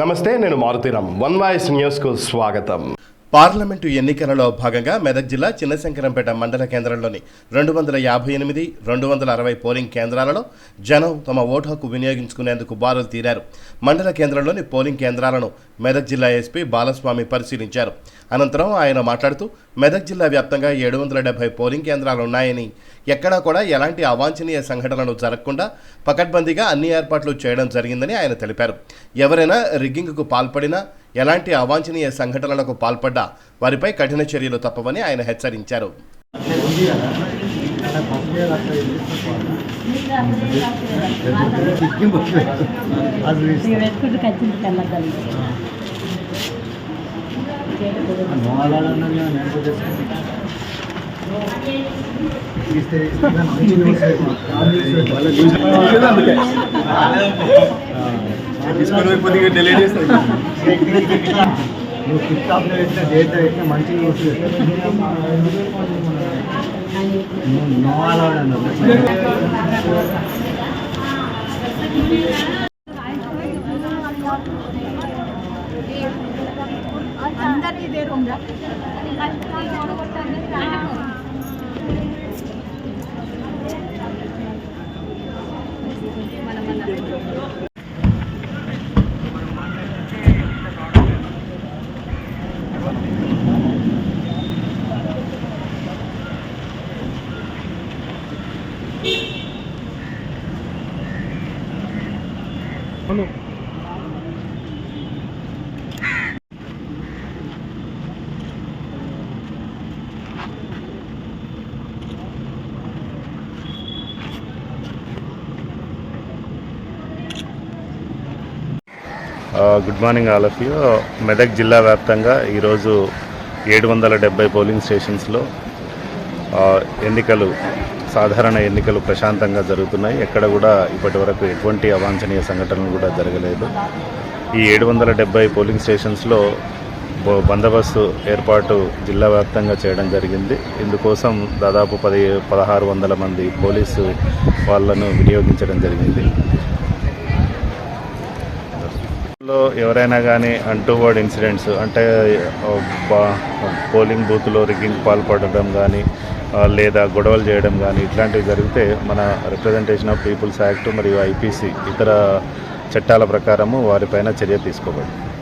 నమస్తే, నేను Maruthi Ram. One voice న్యూస్కు స్వాగతం. పార్లమెంటు ఎన్నికలలో భాగంగా మెదక్ జిల్లా చిన్నశంకరంపేట మండల కేంద్రంలోని 258, 260 పోలింగ్ కేంద్రాలలో జనం తమ ఓటు హక్కు వినియోగించుకునేందుకు బారులు తీరారు. మండల కేంద్రంలోని పోలింగ్ కేంద్రాలను మెదక్ జిల్లా ఎస్పీ బాలస్వామి పరిశీలించారు. అనంతరం ఆయన మాట్లాడుతూ మెదక్ జిల్లా వ్యాప్తంగా 770 పోలింగ్ కేంద్రాలు ఉన్నాయని, ఎక్కడా కూడా ఎలాంటి అవాంఛనీయ సంఘటనలు జరగకుండా పకడ్బందీగా అన్ని ఏర్పాట్లు చేయడం జరిగిందని ఆయన తెలిపారు. ఎవరైనా రిగ్గింగ్కు పాల్పడినా, ఎలాంటి అవాంఛనీయ సంఘటనలకు పాల్పడ్డా వారిపై కఠిన చర్యలు తప్పవని ఆయన హెచ్చరించారు. నువ్వు టిక్టాక్లో పెట్టిన డేటా పెట్టిన మంచిగా అందరికీ దేరుందా good morning all of you. Medak జిల్లా వ్యాప్తంగా ఈరోజు 770 పోలింగ్ స్టేషన్స్లో సాధారణ ఎన్నికలు ప్రశాంతంగా జరుగుతున్నాయి. ఎక్కడ కూడా ఇప్పటి వరకు ఎటువంటి అవాంఛనీయ సంఘటనలు కూడా జరగలేదు. ఈ 770 పోలింగ్ స్టేషన్స్లో బందోబస్తు ఏర్పాటు జిల్లా వ్యాప్తంగా చేయడం జరిగింది. ఇందుకోసం దాదాపు 1600 మంది పోలీసు వాళ్ళను వినియోగించడం జరిగింది. ఎవరైనా కానీ అన్టువర్డ్ ఇన్సిడెంట్స్ అంటే పోలింగ్ బూత్లో రిగ్గింగ్ పాల్పడడం కానీ లేదా గొడవలు చేయడం కానీ ఇట్లాంటివి జరిగితే మన రిప్రజెంటేషన్ ఆఫ్ పీపుల్స్ యాక్ట్ మరియు IPC ఇతర చట్టాల ప్రకారము వారిపైన చర్య తీసుకోబడింది.